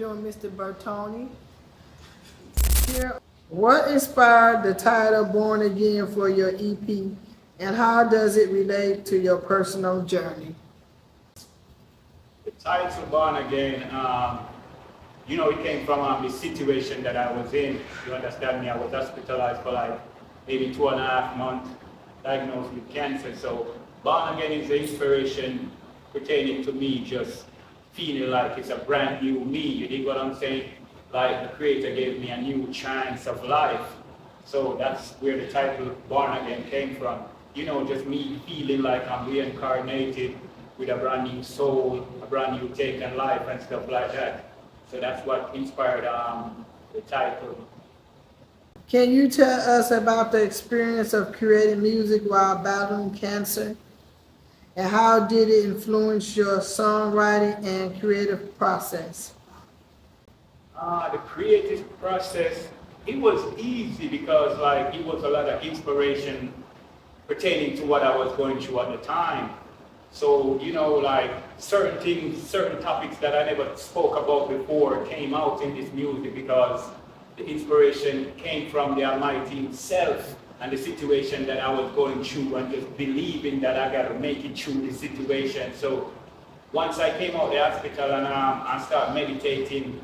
doing, Mr. Bertoni? Here, what inspired the title Born Again for your EP, and how does it relate to your personal journey? The title Born Again, it came from the situation that I was in. You understand me? I was hospitalized for like maybe 2.5 months, diagnosed with cancer. So Born Again is the inspiration pertaining to me just feeling like it's a brand new me. You dig what I'm saying? Like the Creator gave me a new chance of life. So that's where the title Born Again came from. Just me feeling like I'm reincarnated with a brand new soul, a brand new take on life and stuff like that. So that's what inspired the title. Can you tell us about the experience of creating music while battling cancer? And how did it influence your songwriting and creative process? The creative process, it was easy because it was a lot of inspiration pertaining to what I was going through at the time. So, certain things, certain topics that I never spoke about before came out in this music because the inspiration came from the Almighty Himself and the situation that I was going through and just believing that I got to make it through the situation. So once I came out of the hospital and I started meditating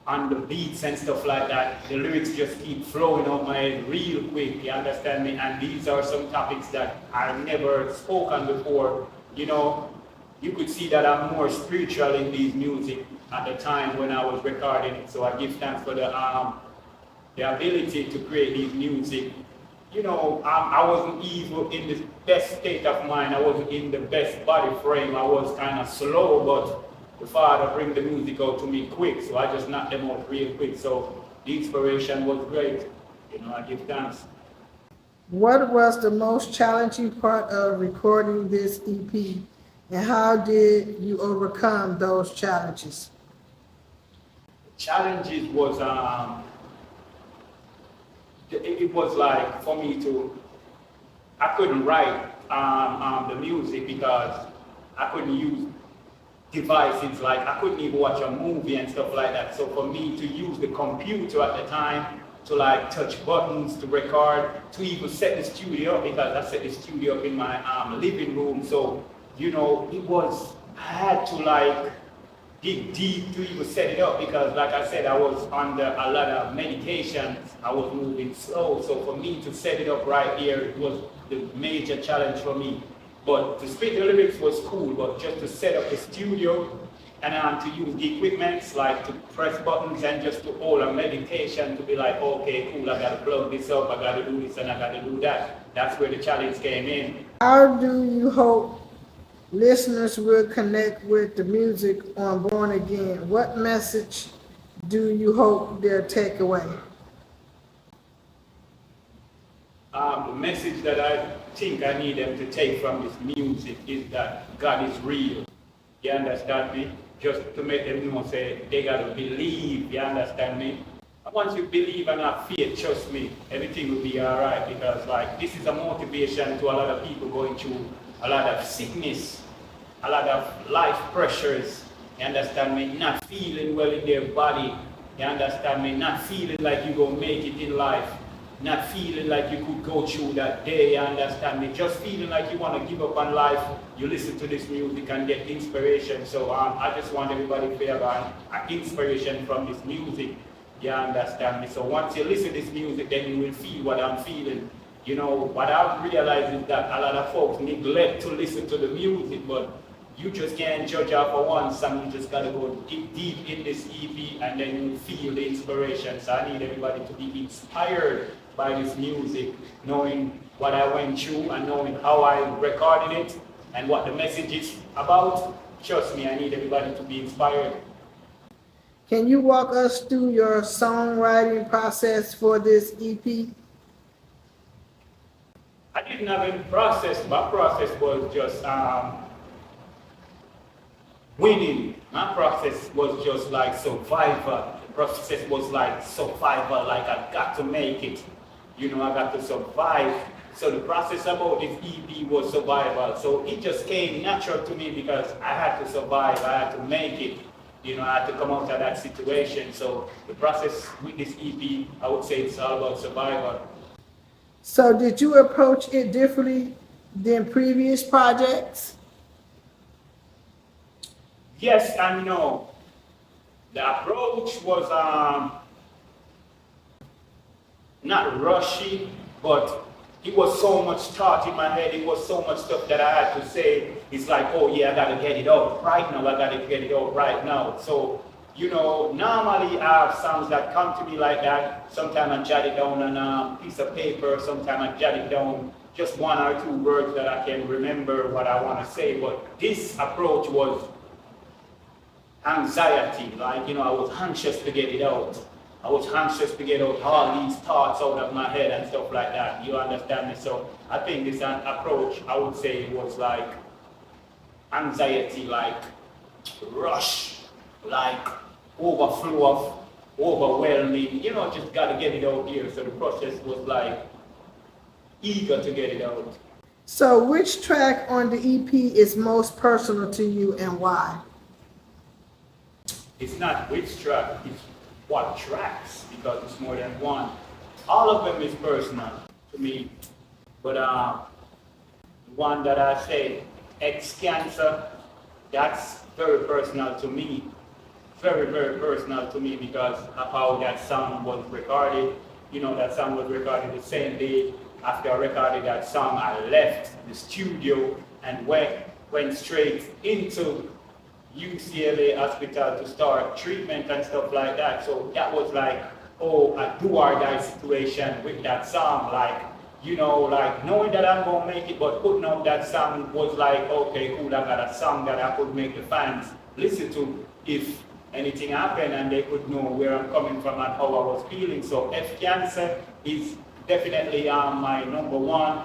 on the beats and stuff like that, the lyrics just keep flowing out my head real quick, you understand me? And these are some topics that I never spoke on before. You could see that I'm more spiritual in these music at the time when I was recording it. So I give thanks for the ability to create these music. I wasn't even in the best state of mind. I wasn't in the best body frame. I was kind of slow, but the Father bring the music out to me quick, so I just knocked them out real quick. So the inspiration was great. I give thanks. What was the most challenging part of recording this EP, and how did you overcome those challenges? The challenges was, it was like for me I couldn't write the music because I couldn't use devices, like I couldn't even watch a movie and stuff like that. So for me to use the computer at the time to touch buttons to record, to even set the studio up, because I set the studio up in my living room. So I had to dig deep to even set it up because like I said, I was under a lot of medications. I was moving slow. So for me to set it up right here, it was the major challenge for me. But to spit the lyrics was cool, but just to set up the studio and to use the equipment, like to press buttons and just to hold a meditation to be like, okay, cool, I gotta plug this up, I gotta do this and I gotta do that. That's where the challenge came in. How do you hope listeners will connect with the music on Born Again? What message do you hope they'll take away? The message that I think I need them to take from this music is that God is real. You understand me? Just to make them know, say, they gotta believe, you understand me? And once you believe and have faith, trust me, everything will be alright, because this is a motivation to a lot of people going through a lot of sickness, a lot of life pressures, you understand me? Not feeling well in their body, you understand me? Not feeling like you're gonna make it in life. Not feeling like you could go through that day, you understand me? Just feeling like you want to give up on life, you listen to this music and get inspiration. So I just want everybody to feel an inspiration from this music, you understand me? So once you listen to this music, then you will feel what I'm feeling. What I've realized is that a lot of folks neglect to listen to the music, but you just can't judge out for one song. You just gotta go deep in this EP and then you feel the inspiration. So I need everybody to be inspired by this music, knowing what I went through and knowing how I recorded it and what the message is about. Trust me, I need everybody to be inspired. Can you walk us through your songwriting process for this EP? I didn't have any process. My process was just winning. My process was just like survival. The process was like survival, like I got to make it. I got to survive. So the process about this EP was survival. So it just came natural to me because I had to survive, I had to make it. You know, I had to come out of that situation. So the process with this EP, I would say it's all about survival. So did you approach it differently than previous projects? Yes and no. The approach was not rushy, but it was so much thought in my head. It was so much stuff that I had to say. It's like, oh yeah, I gotta get it out right now. I gotta get it out right now. So, you know, normally I have songs that come to me like that. Sometimes I jot it down on a piece of paper. Sometimes I jot it down just one or two words that I can remember what I want to say. But this approach was anxiety. Like, you know, I was anxious to get it out. I was anxious to get out all these thoughts out of my head and stuff like that. You understand me? So I think this approach, I would say, was like anxiety, like rush, like overflow of overwhelming. You know, just gotta get it out here. So the process was like eager to get it out. So which track on the EP is most personal to you and why? It's not which track, it's what tracks, because it's more than one. All of them is personal to me, but the one that I say, Ex-Cancer, that's very personal to me. Very, very personal to me because of how that song was recorded. You know, that song was recorded the same day after I recorded that song. I left the studio and went straight into UCLA hospital to start treatment and stuff like that. So that was like, oh, a do or die situation with that song. Like, you know, like knowing that I'm gonna make it, but putting out that song was like, okay, cool, I got a song that I could make the fans listen to if anything happened and they could know where I'm coming from and how I was feeling. So F-Cancer is definitely my number one.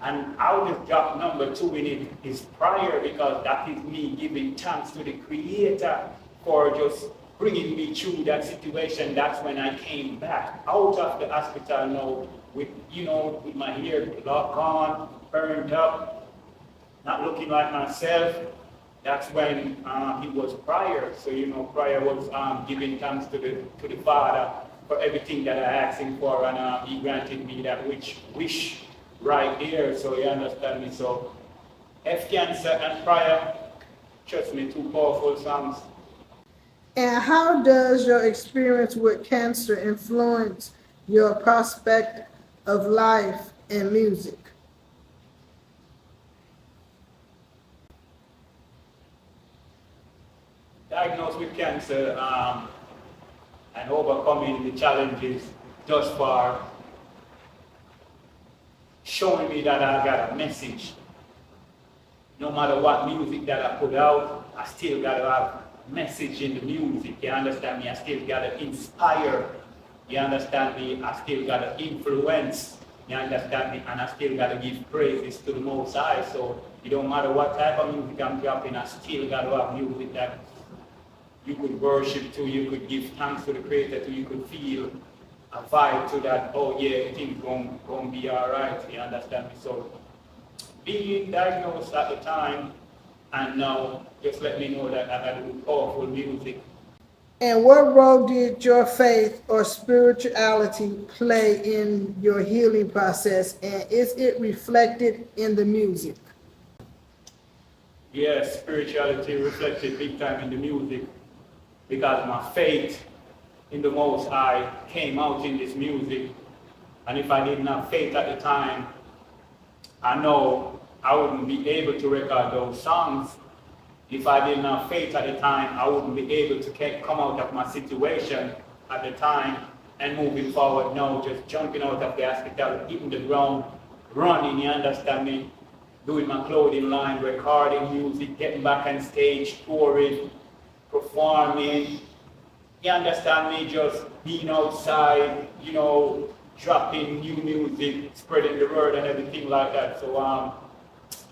And I would just drop number two in it is Prior because that is me giving thanks to the Creator for just bringing me through that situation. That's when I came back out of the hospital now with, you know, with my hair gone, burned up, not looking like myself. That's when it was Prior. So, you know, Prior was giving thanks to the Father for everything that I asked him for, and he granted me that wish right there. So you understand me. So F-Cancer and Prior, trust me, two powerful songs. And how does your experience with cancer influence your prospect of life and music? Diagnosed with cancer and overcoming the challenges thus far, showing me that I got a message. No matter what music that I put out, I still got to have message in the music. You understand me? I still got to inspire. You understand me? I still got to influence. You understand me? And I still got to give praises to the Most High. So it don't matter what type of music I'm dropping, I still got to have music that you could worship to, you could give thanks to the Creator to, you could feel a vibe to that, oh yeah, everything's going to be all right, you understand me? So being diagnosed at the time and now just let me know that I got to do powerful music. And what role did your faith or spirituality play in your healing process, and is it reflected in the music? Yes, spirituality reflected big time in the music because my faith in the Most High came out in this music. And if I didn't have faith at the time, I know I wouldn't be able to record those songs. If I didn't have faith at the time, I wouldn't be able to come out of my situation at the time and moving forward now, just jumping out of the hospital, hitting the ground, running, you understand me? Doing my clothing line, recording music, getting back on stage, touring, performing. You understand me? Just being outside, you know, dropping new music, spreading the word and everything like that. So,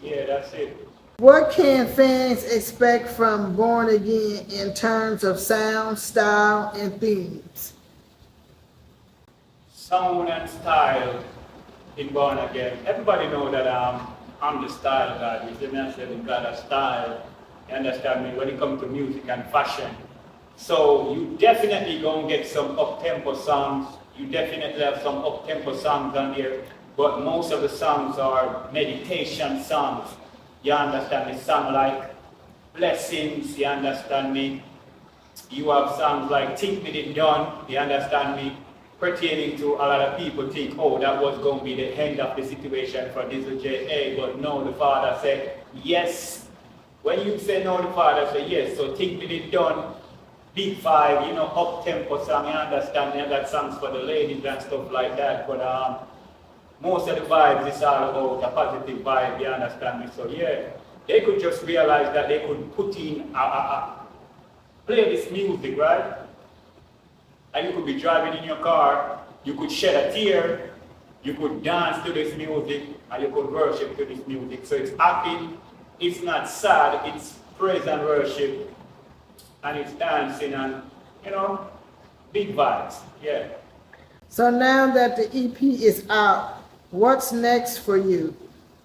yeah, that's it. What can fans expect from Born Again in terms of sound, style, and themes? Sound and style in Born Again. Everybody know that I'm the style guy. You see me? I said the God of style. You understand me? When it comes to music and fashion, So you definitely gonna get some up-tempo songs. You definitely have some up-tempo songs on there, but most of the songs are meditation songs. You understand me? Song like Blessings, you understand me? You have songs like Think Me It Done, you understand me? Pertaining to a lot of people think, oh, that was going to be the end of the situation for Dizzle JA, but no, the Father said yes. When you say no, the Father said yes. So Think Me It Done, Big Five, you know, up-tempo song, you understand? You got songs for the ladies and stuff like that, but most of the vibes is all about a positive vibe, you understand me? So yeah, they could just realize that they could put in play this music, right? And you could be driving in your car, you could shed a tear, you could dance to this music, and you could worship to this music. So it's happy, it's not sad, it's praise and worship, and it's dancing and, you know, big vibes, yeah. So now that the EP is out, what's next for you?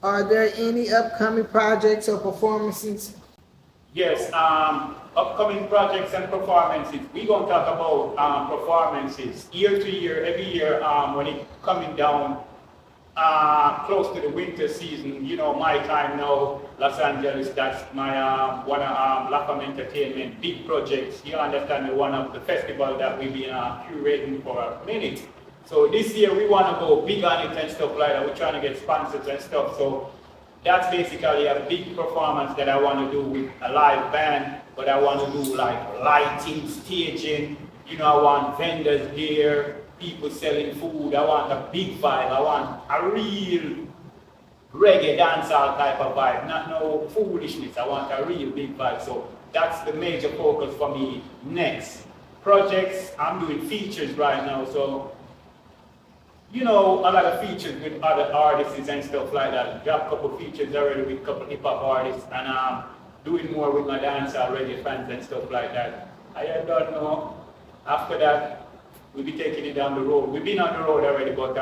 Are there any upcoming projects or performances? Yes, upcoming projects and performances. We're going to talk about performances year to year, every year when it's coming down close to the winter season. You know, my time now, Los Angeles, that's my one of LAFAM Entertainment big projects. You understand me, one of the festivals that we've been curating for a minute. So this year we want to go big on it and stuff like that. We're trying to get sponsors and stuff. So that's basically a big performance that I want to do with a live band, but I want to do like lighting, staging, you know, I want vendors there, people selling food, I want a big vibe, I want a real reggae dancehall type of vibe, not no foolishness, I want a real big vibe. So that's the major focus for me next. Projects, I'm doing features right now, so you know, a lot of features with other artists and stuff like that. Got a couple features already with a couple hip-hop artists, and doing more with my dancehall reggae fans and stuff like that. I don't know. After that, we'll be taking it down the road. We've been on the road already, but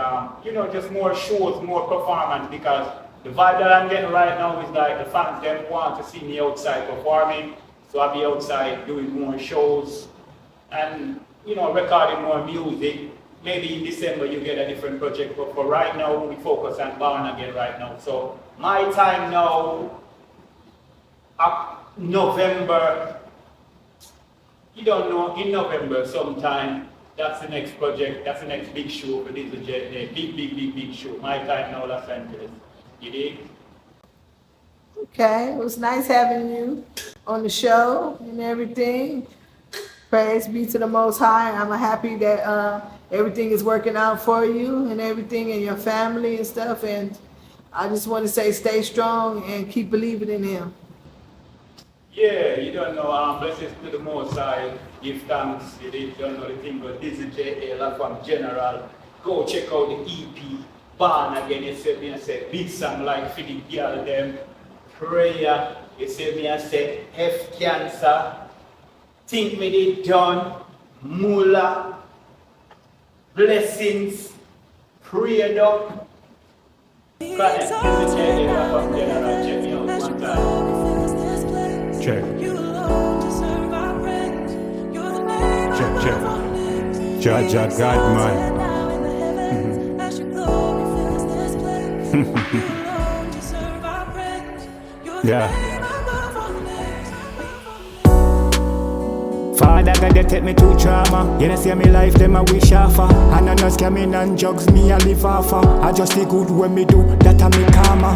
you know, just more shows, more performance, because the vibe that I'm getting right now is like the fans them want to see me outside performing, so I'll be outside doing more shows and, you know, recording more music. Maybe in December you get a different project, but for right now we focus on Born Again right now. So my time now, November, you don't know, in November sometime, that's the next project, that's the next big show for Dizzle JA, big show. My time now, Los Angeles. You dig? Okay, it was nice having you on the show and everything. Praise be to the Most High. I'm happy that everything is working out for you and everything and your family and stuff. And I just want to say stay strong and keep believing in Him. Yeah, you don't know, blessings to the Most High. Give thanks. You don't know the thing, but Dizzle JA, LAFAM General. Go check out the EP, Born Again. You see me, I say, big song like for the girl them. Prayer. You see me, I say, F Cancer. Think Me It Done, Mula, Blessings, Prayed Up. Check me out one time. Check. Jaja God, man. Yeah. Father God, they take me to trauma. You know, see me life, them I wish offer. And I know scamming and drugs, me I live offer. I just the good when me do, that I me karma.